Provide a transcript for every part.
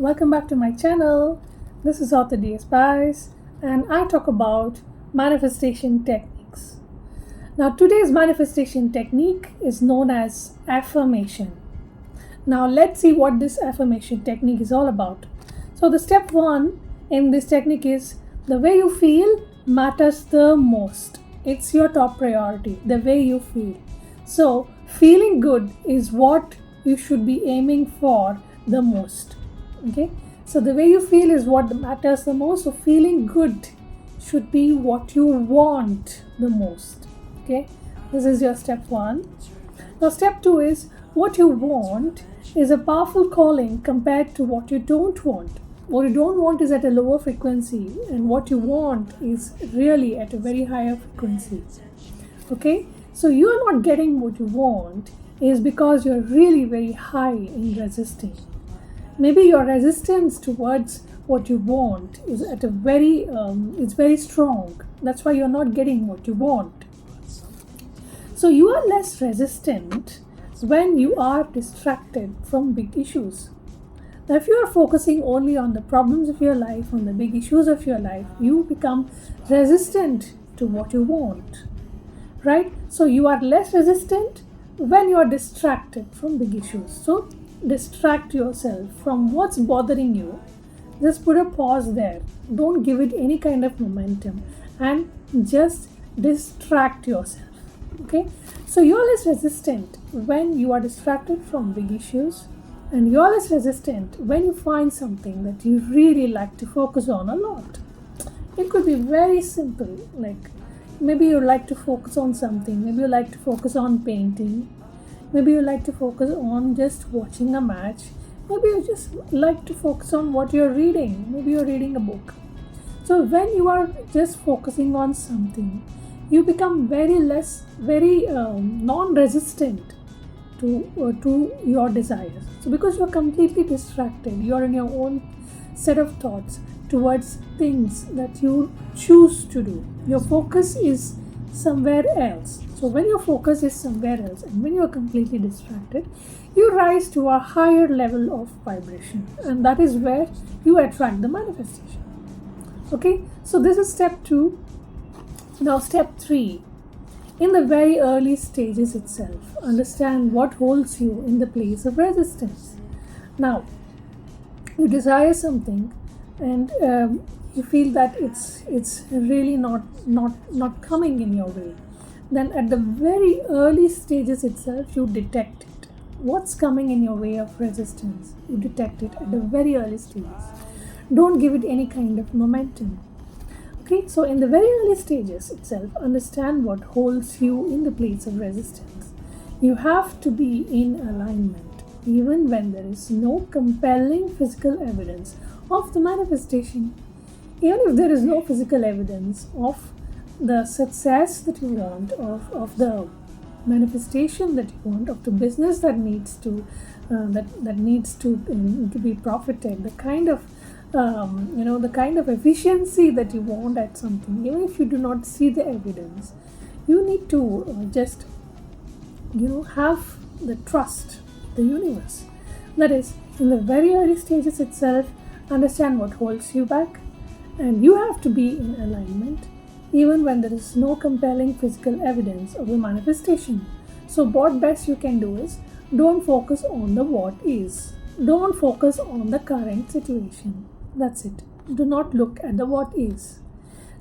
welcome back to my channel. This is Author DS Spice, and I talk about manifestation techniques. Now, today's manifestation technique is known as affirmation. Now, let's see what this affirmation technique is all about. So, the step one in this technique is the way you feel matters the most. It's your top priority, the way you feel. So, feeling good is what you should be aiming for the most. Okay, so the way you feel is what matters the most. So feeling good should be what you want the most. Okay, this is your step one. Now step two is what you want is a powerful calling compared to what you don't want. What you don't want is at a lower frequency, and what you want is really at a very higher frequency. Okay, so you are not getting what you want is because you're really very high in resisting. Maybe your resistance towards what you want is at a it's very strong. That's why you're not getting what you want. So you are less resistant when you are distracted from big issues. Now, if you are focusing only on the problems of your life, on the big issues of your life, you become resistant to what you want, right? So you are less resistant when you are distracted from big issues. So distract yourself from what's bothering you. Just put a pause there. Don't give it any kind of momentum and just distract yourself. Okay, so you're less resistant when you are distracted from big issues, and you're less resistant when you find something that you really like to focus on a lot. It could be very simple, like maybe you like to focus on something, maybe you like to focus on painting. Maybe you like to focus on just watching a match. Maybe you just like to focus on what you're reading. Maybe you're reading a book. So when you are just focusing on something, you become very non-resistant to your desires. So because you're completely distracted, you're in your own set of thoughts towards things that you choose to do. Your focus is somewhere else. So when your focus is somewhere else and when you're completely distracted, you rise to a higher level of vibration, and that is where you attract the manifestation. Okay, so this is step two. Now step three, in the very early stages itself, understand what holds you in the place of resistance. Now you desire something, and you feel that it's really not coming in your way. Then at the very early stages itself, you detect it. What's coming in your way of resistance? You detect it at the very early stages. Don't give it any kind of momentum. Okay, so in the very early stages itself, understand what holds you in the place of resistance. You have to be in alignment, even when there is no compelling physical evidence of the manifestation. Even if there is no physical evidence of the success that you want, of the manifestation that you want, of the business that needs to be profited, the kind of the kind of efficiency that you want at something. Even if you do not see the evidence, you need to just have the trust, the universe. That is, in the very early stages itself, understand what holds you back, and you have to be in alignment even when there is no compelling physical evidence of the manifestation. So what best you can do is, don't focus on the what is. Don't focus on the current situation. That's it. Do not look at the what is.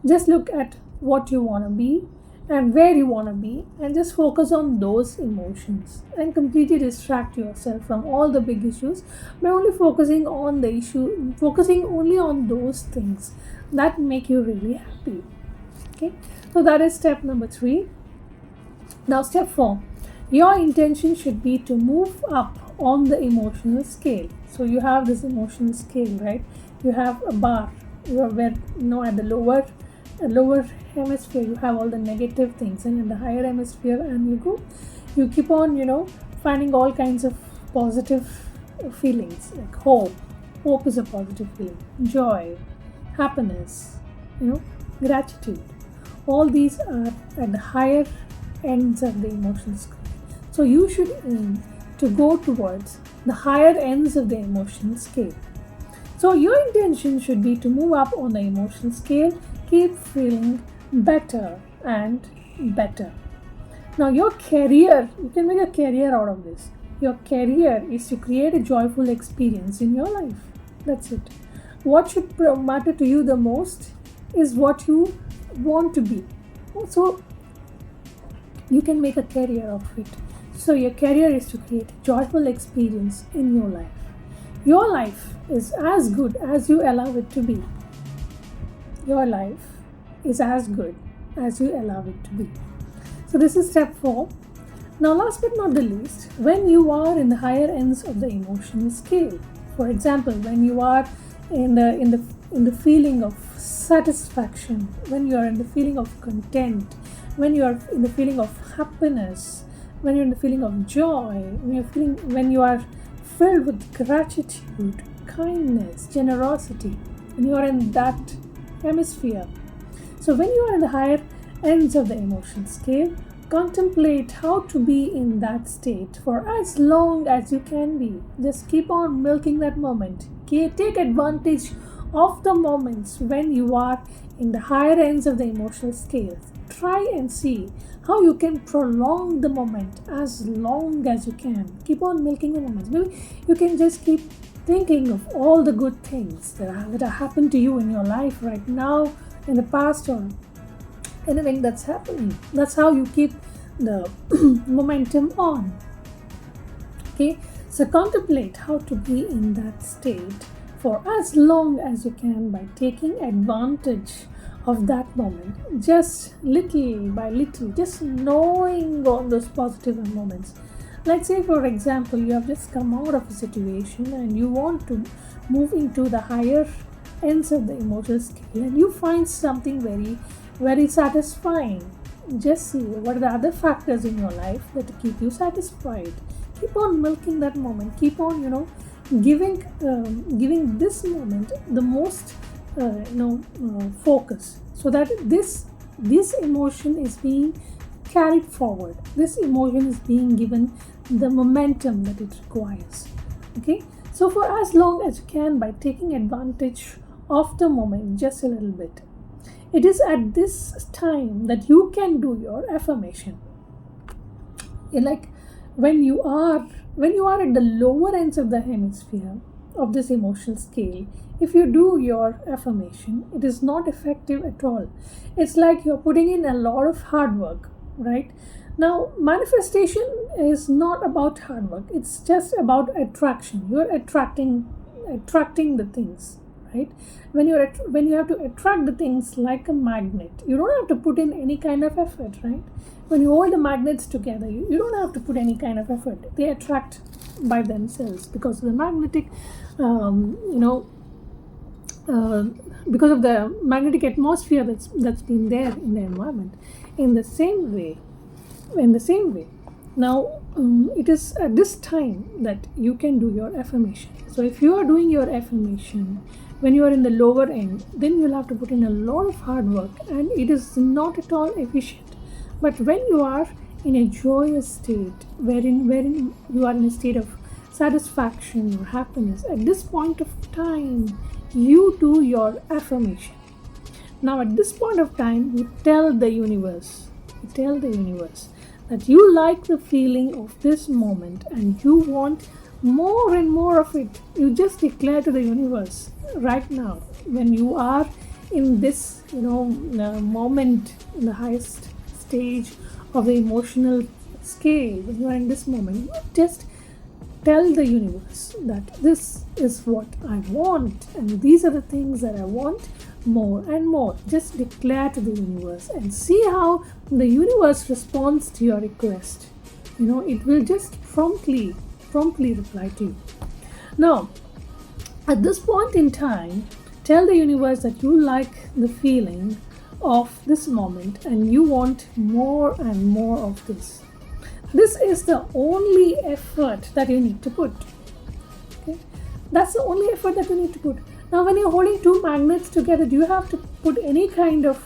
Just look at what you want to be and where you want to be, and just focus on those emotions and completely distract yourself from all the big issues by only focusing on the issue, focusing only on those things that make you really happy. Okay, so that is step number three. Now step four, your intention should be to move up on the emotional scale. So you have this emotional scale, right? You have a bar where at the lower hemisphere you have all the negative things, and in the higher hemisphere, and you keep on finding all kinds of positive feelings, like hope is a positive feeling, joy, happiness, gratitude. All these are at the higher ends of the emotional scale. So you should aim to go towards the higher ends of the emotional scale. So your intention should be to move up on the emotional scale, keep feeling better and better. Now, your career, you can make a career out of this. Your career is to create a joyful experience in your life. That's it. What should matter to you the most is what you want to be. So, you can make a career of it. So, your career is to create a joyful experience in your life. Your life is as good as you allow it to be. Your life is as good as you allow it to be. So this is step 4. Now, last but not the least, when you are in the higher ends of the emotional scale, for example, when you are in the feeling of satisfaction, when you are in the feeling of content, when you are in the feeling of happiness, when you're in the feeling of joy, when you are filled with gratitude, kindness, generosity, when you are in that hemisphere. So when you are in the higher ends of the emotional scale, contemplate how to be in that state for as long as you can be. Just keep on milking that moment. Take advantage of the moments when you are in the higher ends of the emotional scale. Try and see how you can prolong the moment as long as you can. Keep on milking the moments. Maybe you can just keep thinking of all the good things that have happened to you in your life right now, in the past, or anything that's happening. That's how you keep the momentum on. Okay, so contemplate how to be in that state for as long as you can by taking advantage of that moment, just little by little, just knowing all those positive moments. Let's say, for example, you have just come out of a situation and you want to move into the higher ends of the emotional scale, and you find something very, very satisfying. Just see what are the other factors in your life that keep you satisfied. Keep on milking that moment. Keep on, giving this moment the most, focus, so that this emotion is being carried forward. This emotion is being given the momentum that it requires. Okay, so for as long as you can, by taking advantage of the moment just a little bit. It is at this time that you can do your affirmation. Like when you are at the lower ends of the hemisphere of this emotional scale, if you do your affirmation, it is not effective at all. It's like you're putting in a lot of hard work, right? Now, manifestation is not about hard work. It's just about attraction. You're attracting the things, right? When you have to attract the things like a magnet, you don't have to put in any kind of effort, right? When you hold the magnets together, you don't have to put any kind of effort. They attract by themselves because of the magnetic, because of the magnetic atmosphere that's been there in the environment. In the same way, now it is at this time that you can do your affirmation. So if you are doing your affirmation when you are in the lower end, then you'll have to put in a lot of hard work, and it is not at all efficient. But when you are in a joyous state, wherein you are in a state of satisfaction or happiness, at this point of time, you do your affirmation. Now, at this point of time, you tell the universe that you like the feeling of this moment and you want more and more of it. You just declare to the universe right now, when you are in this moment, in the highest stage of the emotional scale, when you are in this moment, you just tell the universe that this is what I want and these are the things that I want more and more. Just declare to the universe and see how the universe responds to your request. It will just promptly reply to you. Now, at this point in time, tell the universe that you like the feeling of this moment and you want more and more of this. This is the only effort that you need to put. Okay? That's the only effort that you need to put. Now, when you're holding two magnets together, do you have to put any kind of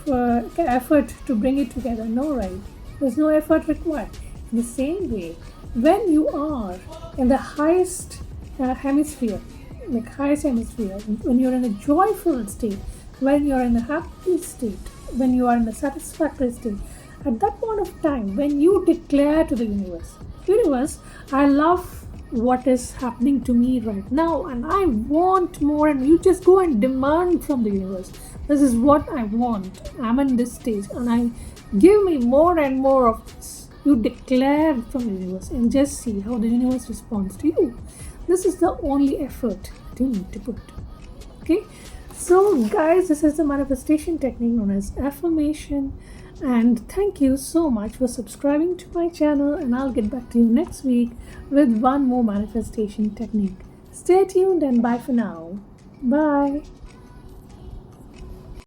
effort to bring it together? No, right? There's no effort required. In the same way, when you are in the highest hemisphere, like highest hemisphere, when you're in a joyful state, when you're in a happy state, when you are in a satisfactory state, at that point of time, when you declare to the universe, I love what is happening to me right now and I want more, and you just go and demand from the universe, this is what I want, I'm in this stage and I give me more and more of this. You declare from the universe and just see how the universe responds to you. This is the only effort that you need to put. Okay, so guys, this is the manifestation technique known as affirmation, and thank you so much for subscribing to my channel, and I'll get back to you next week with one more manifestation technique. Stay tuned and bye for now. Bye.